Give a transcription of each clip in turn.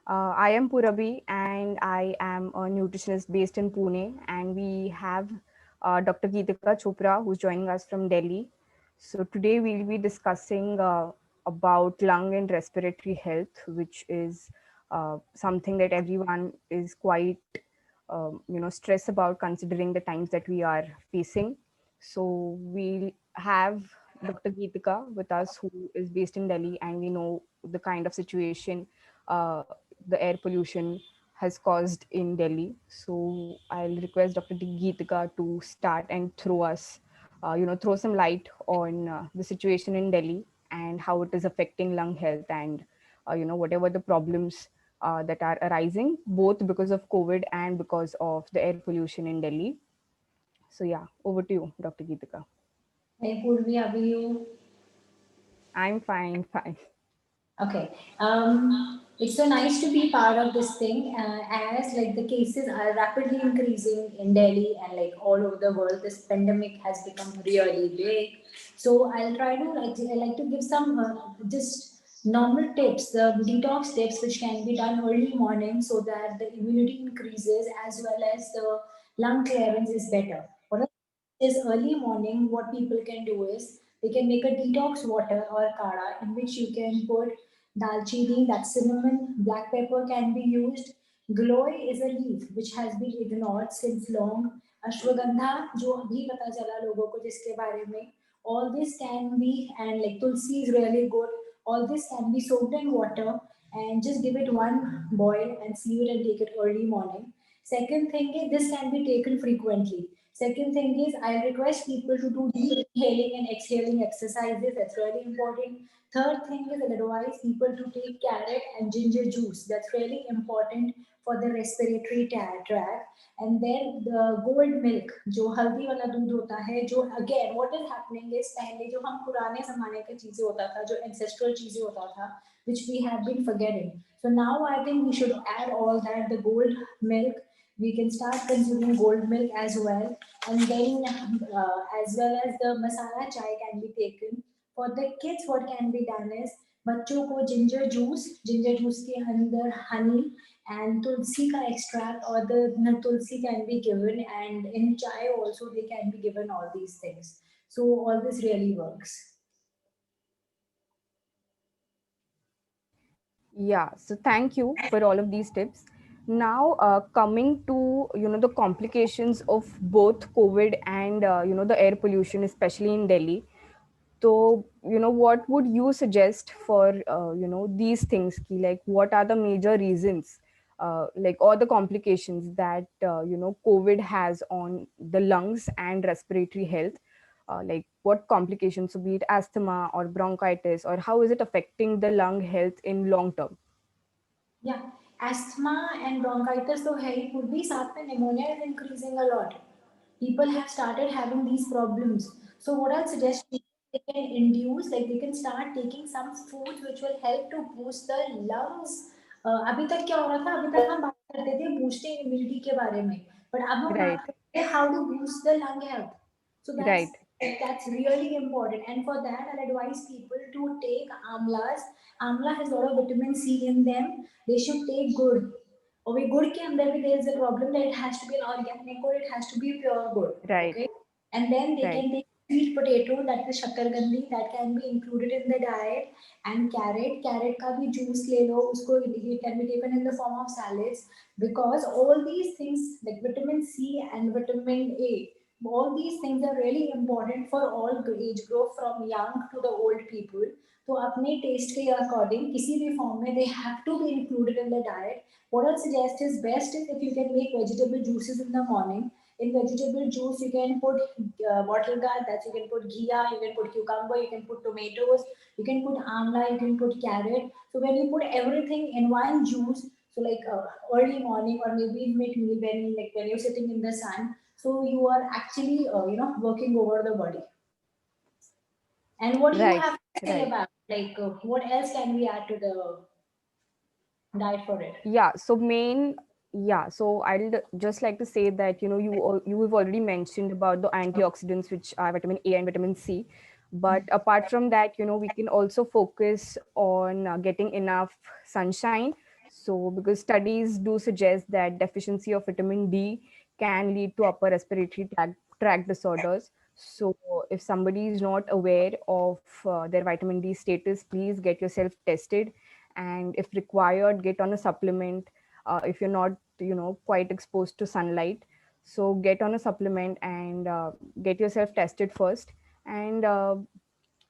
I am Purabi and I am a nutritionist based in Pune. And we have Dr. Geetika Chopra who's joining us from Delhi. So today we'll be discussing about lung and respiratory health, which is something that everyone is quite stressed about considering the times that we are facing. So we'll have Dr. Geetika with us, who is based in Delhi, and we know the kind of situation uh, the air pollution has caused in Delhi. So I'll request Dr. Geetika to start and throw some light on the situation in Delhi and how it is affecting lung health and whatever the problems that are arising both because of COVID and because of the air pollution in Delhi. So yeah, over to you, Dr. Geetika. Hey Purvi, how are you? I'm fine, fine. Okay. It's so nice to be part of this thing. As like the cases are rapidly increasing in Delhi and like all over the world, this pandemic has become really big. So I'll try to I like to give some just normal tips, the detox tips which can be done early morning so that the immunity increases as well as the lung clearance is better. What is early morning, what people can do is they can make a detox water or kara in which you can put dalchini, that's cinnamon, black pepper can be used. Glory is a leaf which has been ignored since long. Ashwagandha, जो अभी पता चला लोगों को जिसके बारे में, all this can be, and like tulsi is really good. All this can be soaked in water and just give it one boil and see it and take it early morning. Second thing is this can be taken frequently. Second thing is I request people to do deep inhaling and exhaling exercises. That's really important. Third thing is I advise people to take carrot and ginger juice. That's really important for the respiratory tract. And then the gold milk, जो हल्दी वाला दूध होता है, जो again what is happening is पहले जो हम पुराने ज़माने की चीज़ें होता था, जो ancestral चीज़ें होता था, which we have been forgetting. So now I think we should add all that, the gold milk, we can start consuming gold milk as well, and then as well as the masala chai can be taken. For the kids what can be done is बच्चों को ginger juice के अंदर Honey and tulsi ka extract or the tulsi can be given, and in chai also they can be given all these things, so all this really works. Yeah, so thank you for all of these tips. Now, coming to the complications of both COVID and the air pollution, especially in Delhi. So, what would you suggest for these things? Like, what are the major reasons, like, or the complications that COVID has on the lungs and respiratory health? Like, what complications, so be it asthma or bronchitis, or how is it affecting the lung health in long term? Yeah, asthma and bronchitis तो है ही, could be साथ में pneumonia is increasing a lot. People have started having these problems. So what I'll suggest people, they can induce, like they can start taking some foods which will help to boost the lungs. अभी तक क्या हो रहा था, अभी तक हम बात करते थे boosting immunity के बारे में, but अब हम Right, बात करते हैं how to boost the lung health. So right, that's really important. And for that, I'll advise people to take amlas. Amla has a lot of vitamin C in them. They should take good. Okay, good के अंदर भी there is a problem that it has to be an organic or it has to be pure good. right, Okay, and then they right. can take sweet potato, that is shakargandi, that can be included in the diet, and carrot का भी juice ले लो, उसको it can be taken in the form of salads, because all these things like vitamin C and vitamin A, all these things are really important for all age group from young to the old people. तो अपने test के according किसी भी form में they have to be included in the diet. What I suggest is best is if you can make vegetable juices in the morning. In vegetable juice, you can put bottle gourd, that you can put ghee, you can put cucumber, you can put tomatoes, you can put amla, you can put carrot. So when you put everything in one juice, so like early morning or maybe in mid meal when you're sitting in the sun, so you are actually working over the body. And what do you Right, have to say right. about like what else can we add to the diet for it? Yeah, so so just like to say that you have already mentioned about the antioxidants, which are vitamin A and vitamin C. But apart from that, we can also focus on getting enough sunshine. So, because studies do suggest that deficiency of vitamin D can lead to upper respiratory tract disorders. So, if somebody is not aware of their vitamin D status, please get yourself tested, and if required, get on a supplement. If you're not, quite exposed to sunlight, so get on a supplement and get yourself tested first. And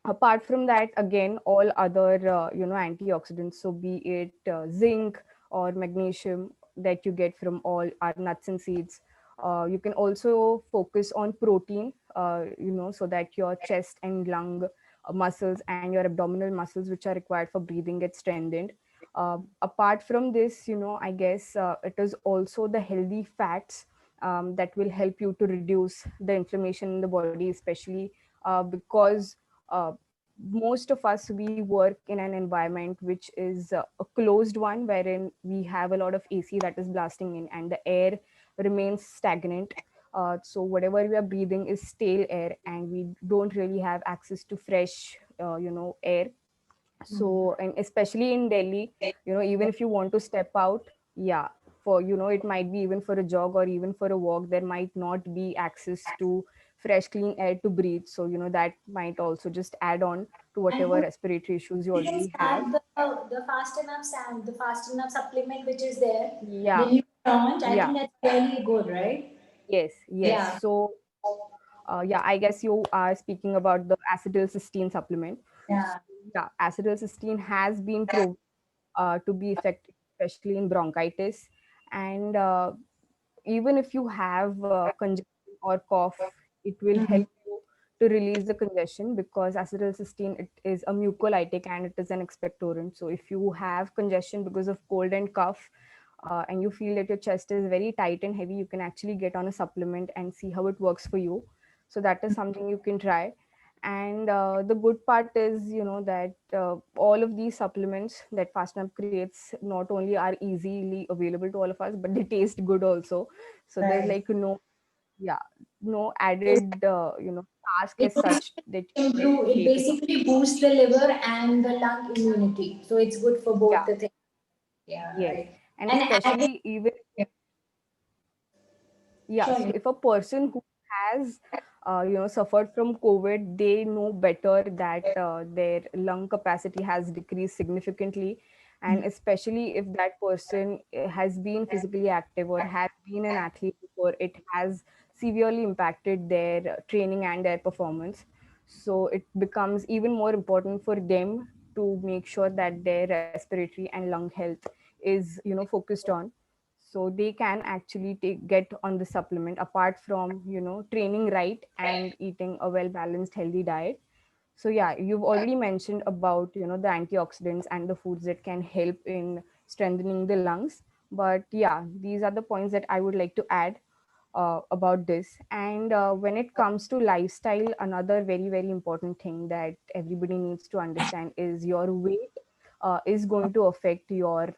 apart from that, again, all other antioxidants, so be it zinc or magnesium that you get from all our nuts and seeds. You can also focus on protein, so that your chest and lung muscles and your abdominal muscles, which are required for breathing, get strengthened. Apart from this, I guess it is also the healthy fats that will help you to reduce the inflammation in the body, especially because most of us, we work in an environment which is a closed one, wherein we have a lot of AC that is blasting in and the air remains stagnant. So whatever we are breathing is stale air, and we don't really have access to fresh air. So, and especially in Delhi, even if you want to step out, yeah, for, it might be even for a jog or even for a walk, there might not be access to fresh clean air to breathe. So, that might also just add on to And whatever respiratory issues you you can already have. start the fast enough the fast enough supplement which is there. The Yeah, new launch, I yeah, think that's really good, right? yes, yes. Yeah, So yeah, I guess you are speaking about the acetylcysteine supplement. So, yeah. yeah, acetylcysteine has been proven to be effective, especially in bronchitis. And even if you have congestion or cough, it will help you to release the congestion, because acetylcysteine, it is a mucolytic and it is an expectorant. So if you have congestion because of cold and cough, and you feel that your chest is very tight and heavy, you can actually get on a supplement and see how it works for you. So that is something you can try. And the good part is, that all of these supplements that FastNap creates not only are easily available to all of us, but they taste good also. So there's Right. like yeah, no added task It as such basically that you get improve. to It take a supplement. basically boosts the liver and the lung immunity. So it's good for both Yeah, the things. Yeah, yes. right. And And adding, especially even, yeah, yeah, so sure. if a person who has suffered from COVID, they know better that their lung capacity has decreased significantly. And especially if that person has been physically active or has been an athlete before, it has severely impacted their training and their performance. So it becomes even more important for them to make sure that their respiratory and lung health is focused on. So they can actually get on the supplement, apart from training right and eating a well balanced healthy diet. So yeah, you've already mentioned about the antioxidants and the foods that can help in strengthening the lungs. But yeah, these are the points that I would like to add about this. And when it comes to lifestyle, another very, very important thing that everybody needs to understand is your weight is going to affect your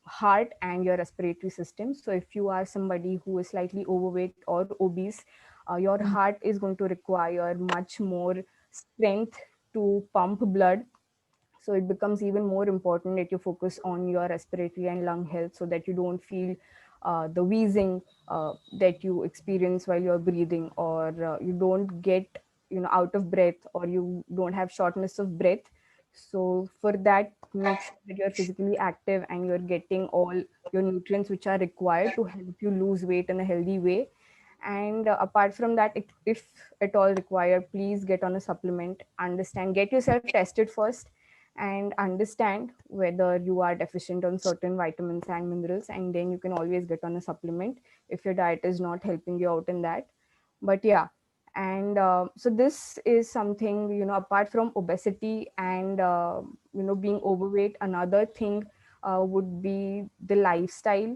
heart and your respiratory system. So if you are somebody who is slightly overweight or obese, your heart is going to require much more strength to pump blood. So it becomes even more important that you focus on your respiratory and lung health, so that you don't feel the wheezing that you experience while you're breathing, or you don't get out of breath, or you don't have shortness of breath. So for that, make sure that you're physically active and you're getting all your nutrients which are required to help you lose weight in a healthy way. And apart from that, if at all required, please get on a supplement. Understand, get yourself tested first, and understand whether you are deficient on certain vitamins and minerals, and then you can always get on a supplement if your diet is not helping you out in that. But yeah, and so this is something, apart from obesity and being overweight, another thing would be the lifestyle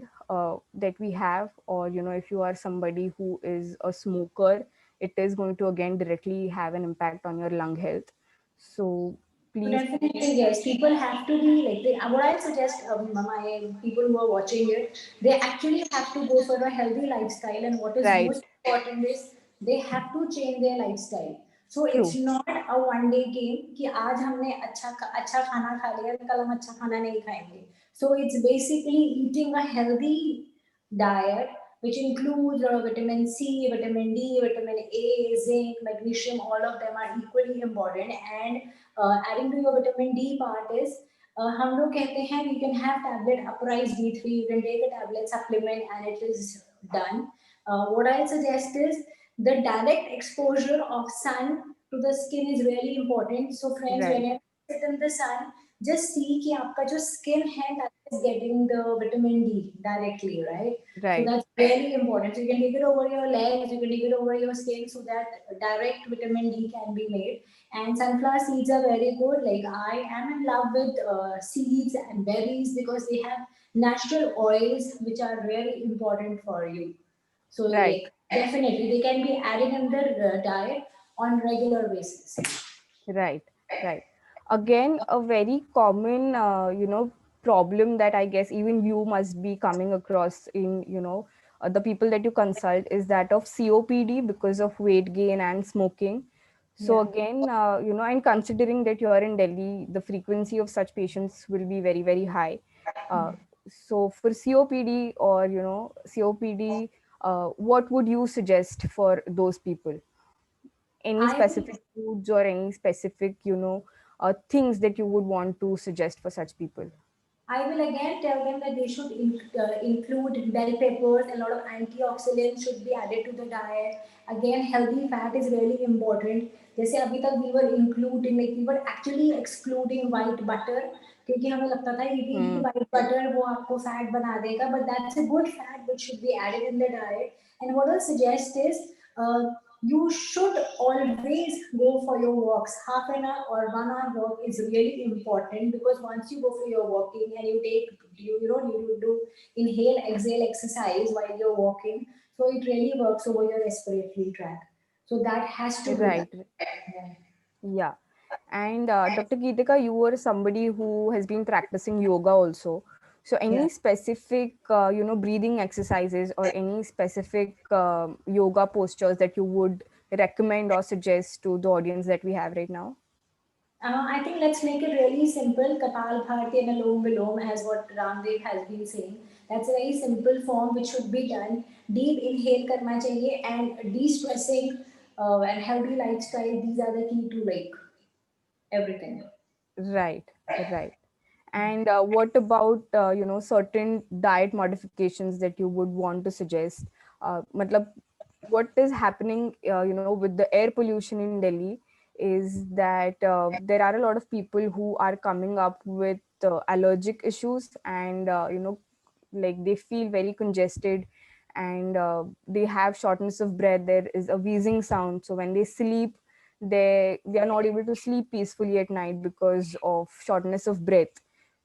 that we have. Or if you are somebody who is a smoker, it is going to again directly have an impact on your lung health. So So please. definitely, yes. People have to be like what I suggest. My people who are watching it, they actually have to go for a healthy lifestyle. And what is Right. most important is they have to change their lifestyle. So it's True. not a one day game कि आज हमने अच्छा खाना खा लिया कल हम अच्छा खाना नहीं खाएंगे. So it's basically eating a healthy diet which includes vitamin C, vitamin D, vitamin A, zinc, magnesium. All of them are equally important. And adding to your vitamin D part is हम लोग कहते हैं you can have tablet uprise D3, you can take a tablet supplement and it is done. What I suggest is the direct exposure of sun to the skin is really important. So friends, Right. whenever you sit in the sun, just see कि आपका जो skin है that is getting the vitamin D directly, right? So Right. that's very important. So you can take it over your legs, you can take it over your skin so that direct vitamin D can be made. And sunflower seeds are very good. Like I am in love with seeds and berries because they have natural oils which are very important for you. So Right. like definitely they can be added in the diet on regular basis. Right. Right. Again, a very common, problem that I guess even you must be coming across in, the people that you consult is that of COPD because of weight gain and smoking. So Yeah. again, and considering that you are in Delhi, the frequency of such patients will be very, very high. Uh, so for COPD or, COPD, what would you suggest for those people? Any I will specific foods or any specific things that you would want to suggest for such people? I will again tell them that they should include bell peppers. A lot of antioxidants should be added to the diet. Again, healthy fat is really important. जैसे अभी तक we were including, like we were actually excluding white butter क्योंकि हमें लगता था eating Hmm. white butter वो आपको fat बना देगा, but that's a good fat which should be added in the diet. And what I'll suggest is you should always go for your walks. Half an hour or 1 hour walk is really important because once you go for your walking and you take you do inhale exhale exercise while you're walking, so it really works over your respiratory tract. So that has to be done. Right. Yeah. And Dr. Geetika, you were somebody who has been practicing yoga also. So Yeah. any specific, breathing exercises or any specific yoga postures that you would recommend or suggest to the audience that we have right now? I think let's make it really simple. Kapal Bharti and Alom Vilom, as what Ramdev has been saying. That's a very simple form which should be done. Deep inhale karna chahiye and de-stressing and healthy lifestyle. These are the key to like everything. Right, right. And what about certain diet modifications that you would want to suggest? Matlab, what is happening, with the air pollution in Delhi is that there are a lot of people who are coming up with allergic issues, and like they feel very congested, and they have shortness of breath. There is a wheezing sound, so when they sleep, they are not able to sleep peacefully at night because of shortness of breath.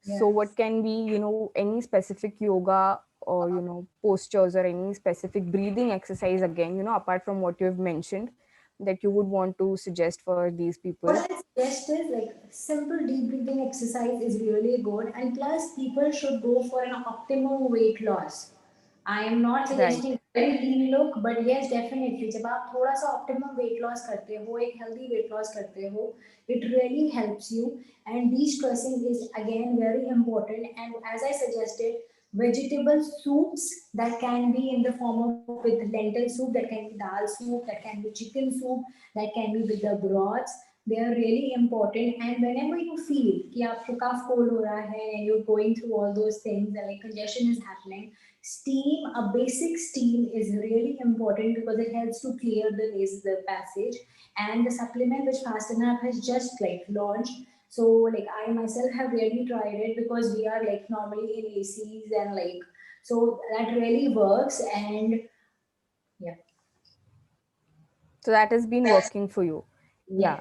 So Yeah. what can be, any specific yoga or postures or any specific breathing exercise, again, apart from what you have mentioned, that you would want to suggest for these What people? I suggest is like simple deep breathing exercise is really good, and plus people should go for an optimum weight loss. I am not Right. suggesting very lean look, but yes, definitely जब आप थोड़ा सा optimum weight loss करते हो, एक healthy weight loss करते हो, it really helps you. And de-stressing is again very important. And as I suggested, vegetable soups that can be in the form of with lentil soup, that can be dal soup, that can be chicken soup, that can be with the broths. They are really important. And whenever you feel कि आपको cough cold हो रहा है and you're going through all those things and like congestion is happening, steam, a basic steam is really important because it helps to clear the nasal passage. And the supplement which Fastenap has just like launched, so like I myself have really tried it because we are like normally in ACs and like so that really works. And yeah. So that has been working for you. Yeah. Yeah.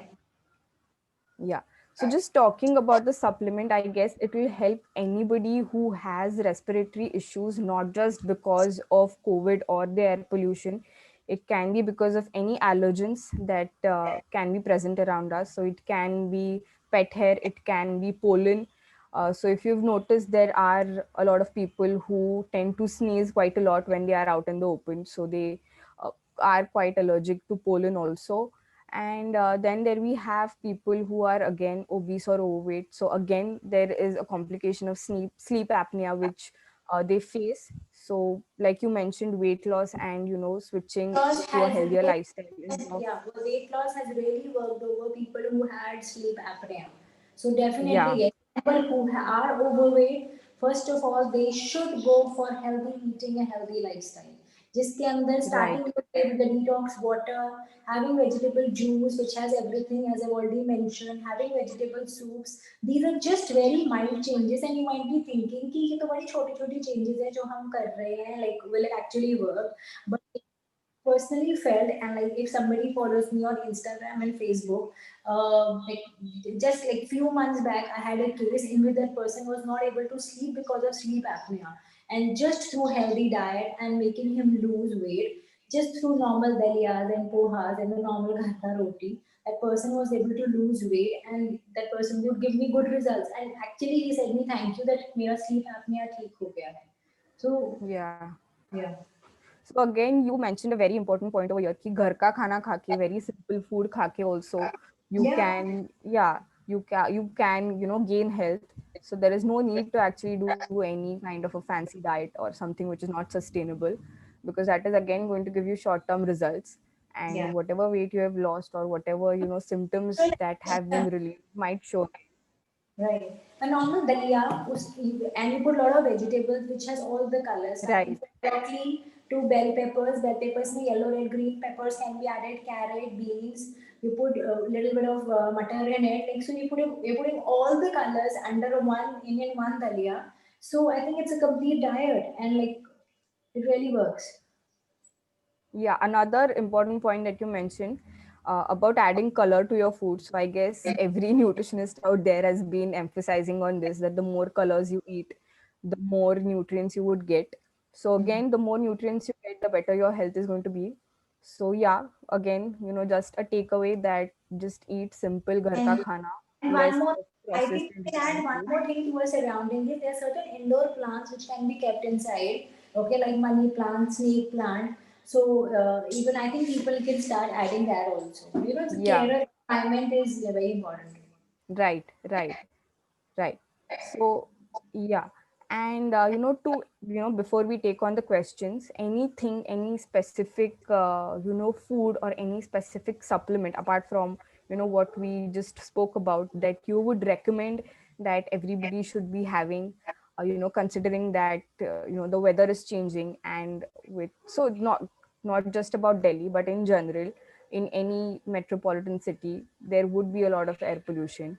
Yeah. So just talking about the supplement, I guess it will help anybody who has respiratory issues, not just because of COVID or the air pollution. It can be because of any allergens that can be present around us. So it can be pet hair, it can be pollen. So if you've noticed, there are a lot of people who tend to sneeze quite a lot when they are out in the open. So they are quite allergic to pollen also. And then there we have people who are again obese or overweight. So again, there is a complication of sleep apnea which they face. So like you mentioned, weight loss and switching Loss to a has healthier really, lifestyle is one of, yeah, weight loss has really worked over people who had sleep apnea. So yeah, definitely, yes, people who are overweight, first of all, they should go for healthy eating, a healthy lifestyle. जिसके अंदर right, starting with the detox water, having vegetable juice which has everything as I've already mentioned, having vegetable soups. These are just very mild changes, and you might be thinking कि ये तो बड़ी छोटी छोटी changes है जो हम कर रहे हैं, like will it actually work? But personally felt, and like if somebody follows me on Instagram and Facebook, like just like few months back I had a case in which that person was not able to sleep because of sleep apnea, and just through healthy diet and making him lose weight, just through normal daliyas and pohas and the normal ghata roti, that person was able to lose weight, and that person would give me good results, and actually he said me thank you that मेरा sleep apnea ठीक हो गया है. So yeah. yeah. So again, you mentioned a very important point over here कि घर का खाना खा के, very simple food खा के also you Yeah. can, yeah, you can gain health. So there is no need to actually do any kind of a fancy diet or something which is not sustainable, because that is again going to give you short term results, and Yeah. whatever weight you have lost or whatever symptoms that have been relieved might show. Right. A normal dalia, and you put a lot of vegetables which has all the colors, starting Right. from broccoli to bell peppers. Bell peppers में yellow, red, green peppers can be added. Carrot, beans. You put a little bit of mutton in it. Like so, you're putting all the colors under one in one dalia. So I think it's a complete diet, and like it really works. Yeah, another important point that you mentioned about adding color to your food. So I guess every nutritionist out there has been emphasizing on this, that the more colors you eat, the more nutrients you would get. So again, the more nutrients you get, the better your health is going to be. So yeah, again, just a takeaway that just eat simple ghar ka And khana, And one less more, of I processed think we and can add refined one food. more thing to our surrounding it. There are certain indoor plants which can be kept inside, okay, like money plant, snake plant. So even I think people can start adding that also. You know, the Yeah, care of environment is very important. right, right. Right. So, yeah. And, before we take on the questions, anything, any specific, food or any specific supplement apart from, what we just spoke about that you would recommend that everybody should be having, considering that, the weather is changing and so not just about Delhi, but in general, in any metropolitan city, there would be a lot of air pollution.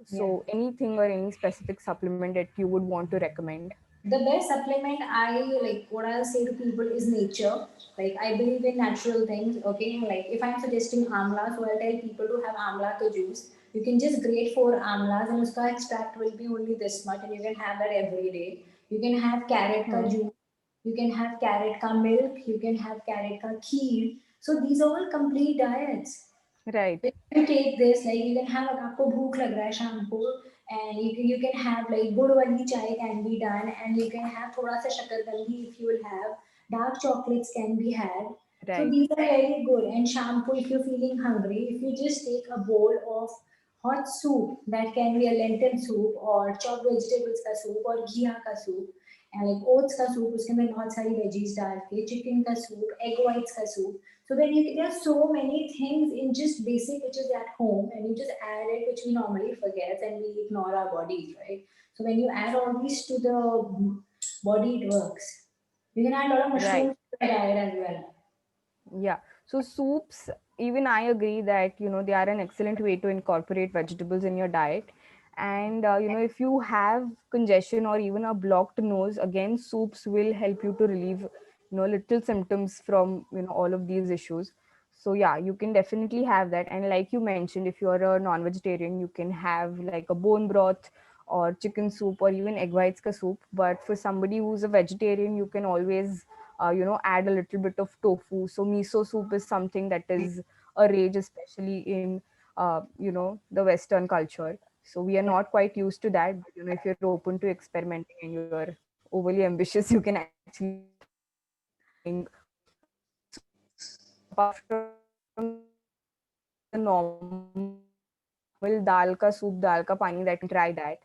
Yeah. So anything or any specific supplement that you would want to recommend? The best supplement I like, what I'll say to people is nature. Like I believe in natural things. Okay, like if I'm suggesting amla, so I'll tell people to have amla ka juice. You can just grate 4 amlas, and uska extract will be only this much, and you can have that every day. You can have carrot ka Hmm. juice. You can have carrot ka milk. You can have carrot ka kheer. So these are all complete diets. Right, You take this, like you can have a आपको भूख लग रहा है शाम को, and you can have like गुड़ वाली चाय can be done, and you can have थोड़ा सा शक्करकंदी if you will have, dark chocolates can be had. So right, these are very good. And shampoo, if you're feeling hungry, if you just take a bowl of hot soup, that can be a lentil soup or chopped vegetables का soup or घिया का soup, and like oats का soup, उसके अंदर बहुत सारी veggies डाल के, chicken का soup, egg whites का soup. So when you, there are so many things in just basic which is at home, and you just add it, which we normally forget and we ignore our bodies, right? So when you add all these to the body, it works. You can add a lot of right. mushrooms to the diet as well. Yeah. So soups, even I agree that, they are an excellent way to incorporate vegetables in your diet. And, if you have congestion or even a blocked nose, again, soups will help you to relieve, little symptoms from, all of these issues. So yeah, you can definitely have that. And like you mentioned, if you're a non-vegetarian, you can have like a bone broth or chicken soup or even egg whites ka soup. But for somebody who's a vegetarian, you can always add a little bit of tofu. So miso soup is something that is a rage, especially in the Western culture. So we are not quite used to that. But if you're open to experimenting and you're overly ambitious, you can actually start having miso soup. Apart from that, you can have normal dal ka soup, dal ka pani that you can try that.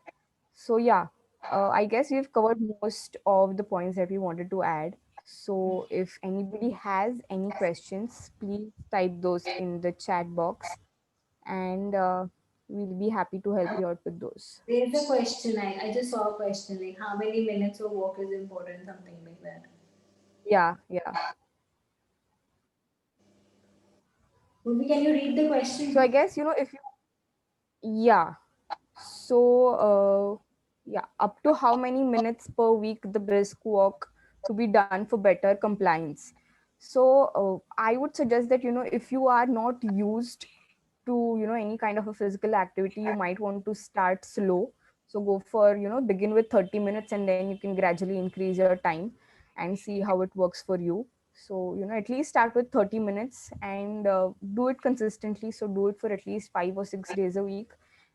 So yeah, I guess we've covered most of the points that we wanted to add. So if anybody has any questions, please type those in the chat box, and we'll be happy to help you out with those. There's a question. I just saw a question like how many minutes of walk is important, something like that. Yeah, yeah. Maybe can you read the So I question? guess, if you, yeah. So, yeah, up to how many minutes per week the brisk walk to be done for better compliance? So, I would suggest that, if you are not used to, any kind of a physical activity, you might want to start slow. So, go for, begin with 30 minutes, and then you can gradually increase your time and see how it works for you. So, at least start with 30 minutes and do it consistently. So, do it for at least 5 or 6 days a week,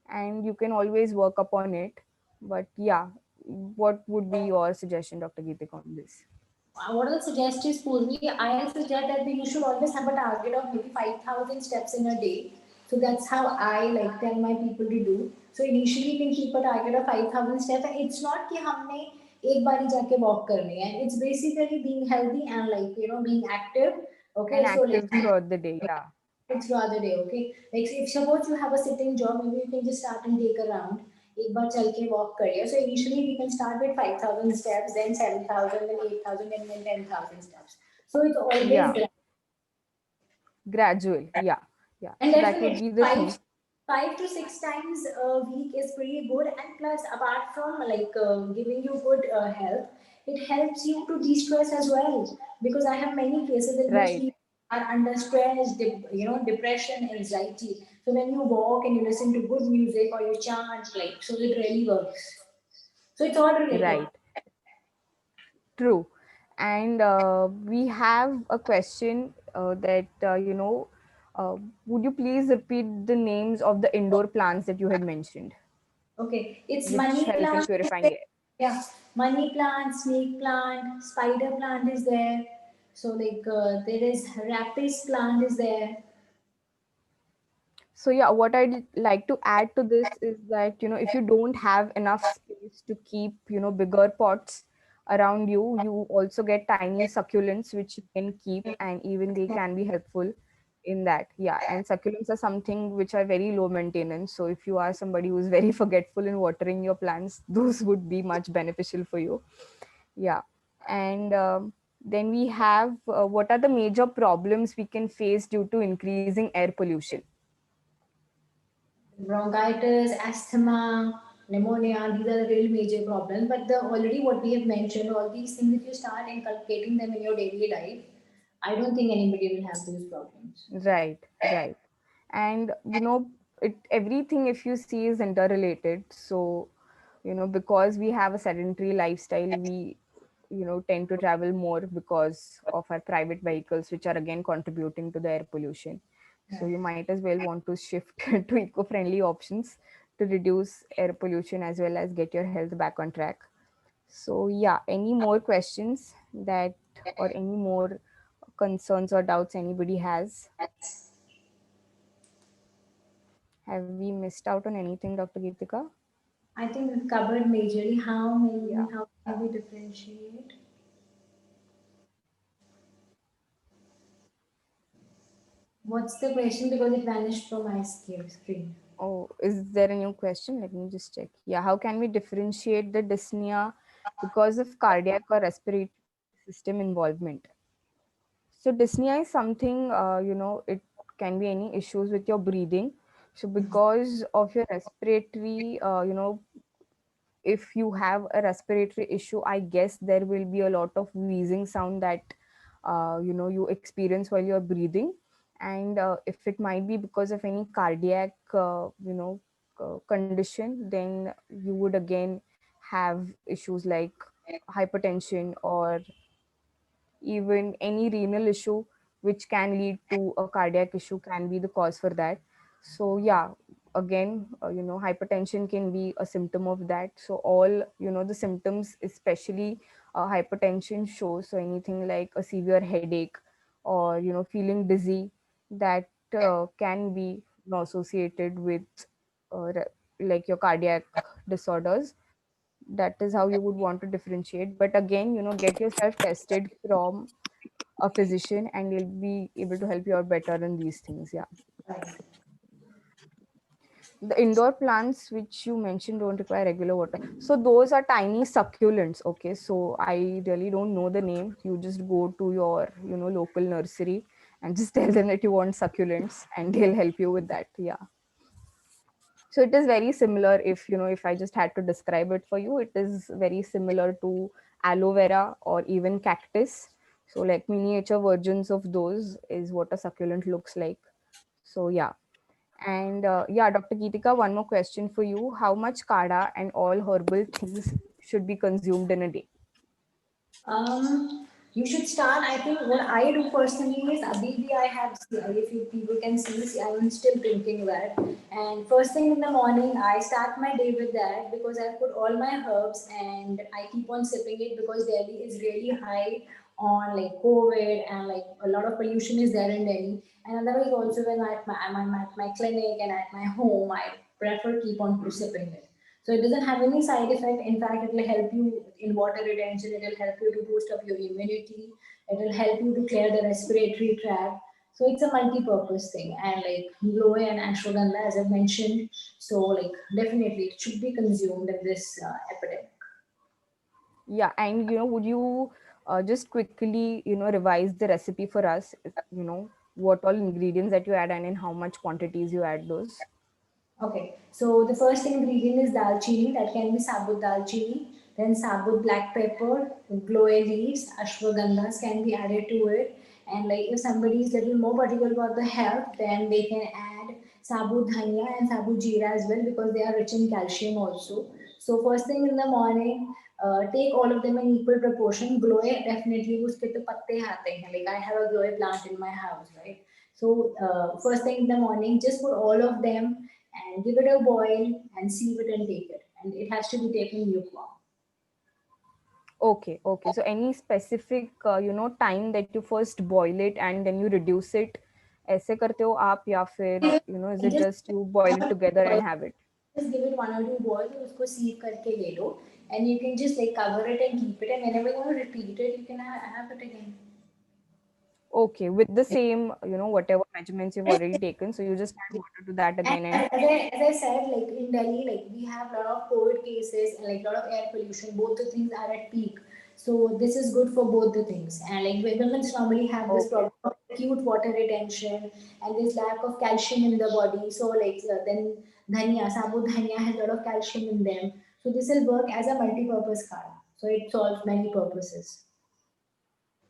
and you can always work upon it. But yeah, what would be your suggestion, Dr. Geetik, on this? What I'll suggest is, Purvi, I'll suggest that you should always have a target of maybe 5,000 steps in a day. So that's how I like tell my people to do. So initially you can keep a target of 5,000 steps. And it's not कि हमने एक बार ही जाके walk करनी है. It's basically being healthy and like being active. Okay, And so like active throughout the day, yeah. it's throughout the day. Okay, like if suppose you have a sitting job, maybe you can just start and take a round. एक बार चल के walk करिए. So initially we can start with 5,000 steps, then 7,000, then 8,000, and then 10,000 steps. So it's always Yeah, gradual. gradual, yeah. Yeah, And so that would definitely be the thing. 5 to 6 times a week is pretty good. And plus, apart from like giving you good health, it helps you to de-stress as well. Because I have many cases in which Right, people are under stress, depression, anxiety. So when you walk and you listen to good music or you chant, like, so it really works. So it's all related. right. True. And we have a question that, would you please repeat the names of the indoor plants that you had mentioned, Okay, it's which money help in plant. purifying air? Yeah, money plant, snake plant, spider plant is there. So like there is rapis plant is there. So yeah, what I'd like to add to this is that, if you don't have enough space to keep, bigger pots around you, you also get tiny succulents which you can keep, and even they can be helpful in that. Yeah, and succulents are something which are very low maintenance. So if you are somebody who's very forgetful in watering your plants, those would be much beneficial for you. Yeah. And then we have, what are the major problems we can face due to increasing air pollution? Bronchitis, asthma, pneumonia, these are the real major problems. But the already what we have mentioned, all these things, if you start inculcating them in your daily life, I don't think anybody will have those problems. Right, right. And everything, if you see, is interrelated. So, because we have a sedentary lifestyle, we tend to travel more because of our private vehicles, which are again contributing to the air pollution. So you might as well want to shift to eco-friendly options to reduce air pollution as well as get your health back on track. So yeah, any more questions that, or any more concerns or doubts anybody has? Have we missed out on anything, Dr. Geetika? I think we've covered majorly Yeah. how can we differentiate. What's the question? Because it vanished from my screen. Oh, is there a new question? Let me just check. Yeah, how can we differentiate the dyspnea because of cardiac or respiratory system involvement? So dyspnea is something, it can be any issues with your breathing. So because of your respiratory, if you have a respiratory issue, I guess there will be a lot of wheezing sound that you experience while you're breathing. And if it might be because of any cardiac condition, then you would again have issues like hypertension, or even any renal issue which can lead to a cardiac issue can be the cause for that. So yeah, again, hypertension can be a symptom of that. So all, the symptoms, especially hypertension shows, so anything like a severe headache, or feeling dizzy, that can be associated with like your cardiac disorders. That is how you would want to differentiate. But again, get yourself tested from a physician, and he'll be able to help you out better in these things. Yeah. Right. The indoor plants which you mentioned don't require regular water. So those are tiny succulents. Okay. So I really don't know the name. You just go to your, local nursery and just tell them that you want succulents and they'll help you with that. Yeah. So it is very similar. If I just had to describe it for you, it is very similar to aloe vera or even cactus. So like miniature versions of those is what a succulent looks like. So yeah. And yeah, Dr. Geetika, one more question for you. How much kada and all herbal things should be consumed in a day? You should start. I think what I do personally is Abibi. I have, if you people can see, I'm still drinking that. And first thing in the morning, I start my day with that because I put all my herbs and I keep on sipping it because Delhi is really high on like COVID and like a lot of pollution is there in Delhi. And otherwise, also when I'm at my clinic and at my home, I prefer keep on sipping it. So it doesn't have any side effect. In fact, it will help you in water retention. It will help you to boost up your immunity. It will help you to clear the respiratory tract. So it's a multi-purpose thing. And like Loe and ashwagandha, as I mentioned, so like definitely it should be consumed in this epidemic. Yeah, and would you just quickly, revise the recipe for us? What all ingredients that you add and in how much quantities you add those? Okay, so the first ingredient is dalchini, that can be sabut dalchini, then sabut black pepper, gloe leaves, ashwagandhas can be added to it. And like if somebody is little more particular about the health, then they can add sabut dhania and sabut jeera as well because they are rich in calcium also. So first thing in the morning, take all of them in equal proportion. Gloe definitely उसके तो पत्ते आते हैं. Like I have a gloe plant in my house, right? So first thing in the morning, just put all of them and give it a boil and sieve it and take it. And it has to be taken lukewarm. Okay, okay. So any specific, time that you first boil it and then you reduce it? ऐसे करते हो आप या फिर, is it Just just you boil it together and have it? just give it one or two boils और उसको sieve करके ले लो. And you can just like cover it and keep it. And whenever you want to repeat it, you can have it again. Okay, with the same, whatever measurements you've already taken. So you just add water to that And again and as I said, like in Delhi, like we have a lot of COVID cases and like a lot of air pollution. Both the things are at peak. So this is good for both the things. And like women normally have this okay. problem of acute water retention and this lack of calcium in the body. So like then dhania, sabut dhania has a lot of calcium in them. So this will work as a multi-purpose card. So it solves many purposes.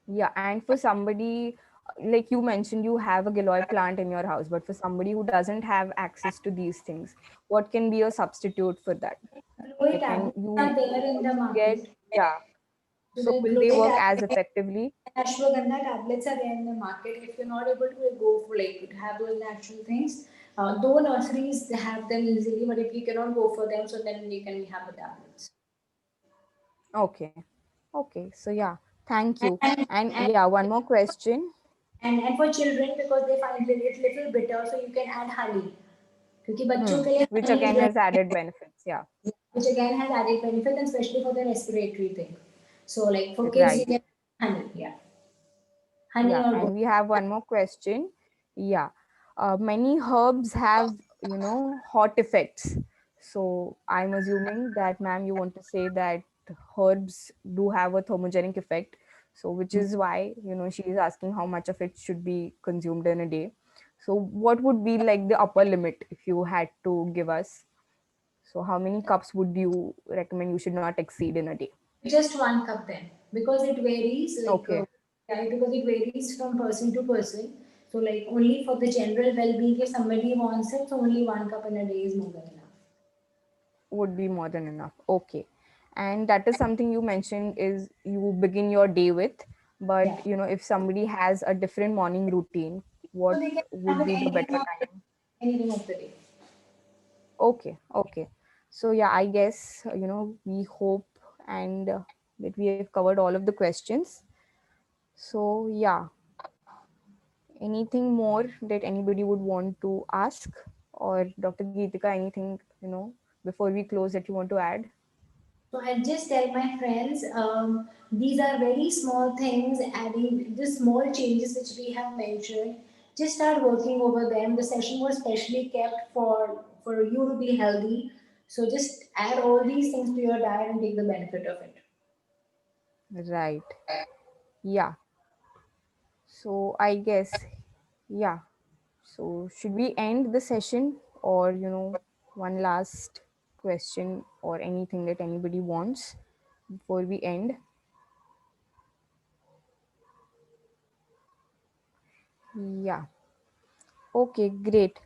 Yeah, and for somebody like you mentioned, you have a Giloy plant in your house, but for somebody who doesn't have access to these things, what can be a substitute for that? Glowy Like, can tablets you are there in the also get, market. yeah. So So the will they glowy work as tablets effectively? ashwagandha tablets are there in the market. If you're not able to go for like have those natural things, though nurseries they have them easily, but if you cannot go for them, so then you can have the tablets. Okay. Okay. So yeah, thank you. And And and yeah, one more question. and for children because they find it little bitter, so you can add honey. क्योंकि बच्चों के लिए Which honey is again has added benefits. Yeah. which again has added benefit and especially for the respiratory thing. So like for kids, you Right. can honey, yeah, honey Yeah, or and we have one more question. Yeah, many herbs have, hot effects. So I'm assuming that, ma'am, you want to say that herbs do have a thermogenic effect. So which is why, she is asking how much of it should be consumed in a day. So what would be like the upper limit if you had to give us? So how many cups would you recommend you should not exceed in a day? just one cup then because it varies Okay. yeah, because it varies from person to person. So like only for the general well-being, if somebody wants it, so only one cup in a day is more than enough. Would be more than enough. Okay. And that is something you mentioned is you begin your day with. But, Yeah. if somebody has a different morning routine, So what they can have would it be the better time? anything of the day. Okay. Okay. So, yeah, I guess, we hope and that we have covered all of the questions. So, yeah, Anything more that anybody would want to ask? Or Dr. Geetika, anything, before we close that you want to add? So I just tell my friends, these are very small things, adding the small changes which we have mentioned. Just start working over them. The session was specially kept for you to be healthy. So just add all these things to your diet and take the benefit of it. Right. Yeah. So I guess, yeah. So should we end the session, or, one last question or anything that anybody wants before we end? Yeah. Okay, great.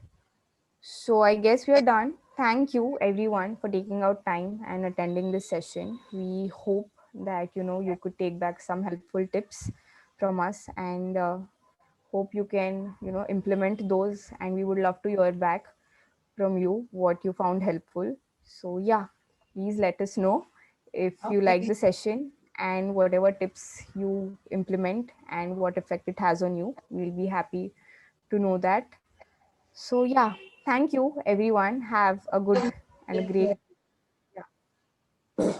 So I guess we are done. Thank you everyone for taking out time and attending this session. We hope that you could take back some helpful tips from us, and hope you can implement those, and we would love to hear back from you what you found helpful. So yeah, please let us know if you like Okay. the session and whatever tips you implement and what effect it has on you. We'll be happy to know that. So yeah, thank you everyone. Have a good and a great. Yeah. Yeah.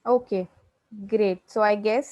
Okay, great. So I guess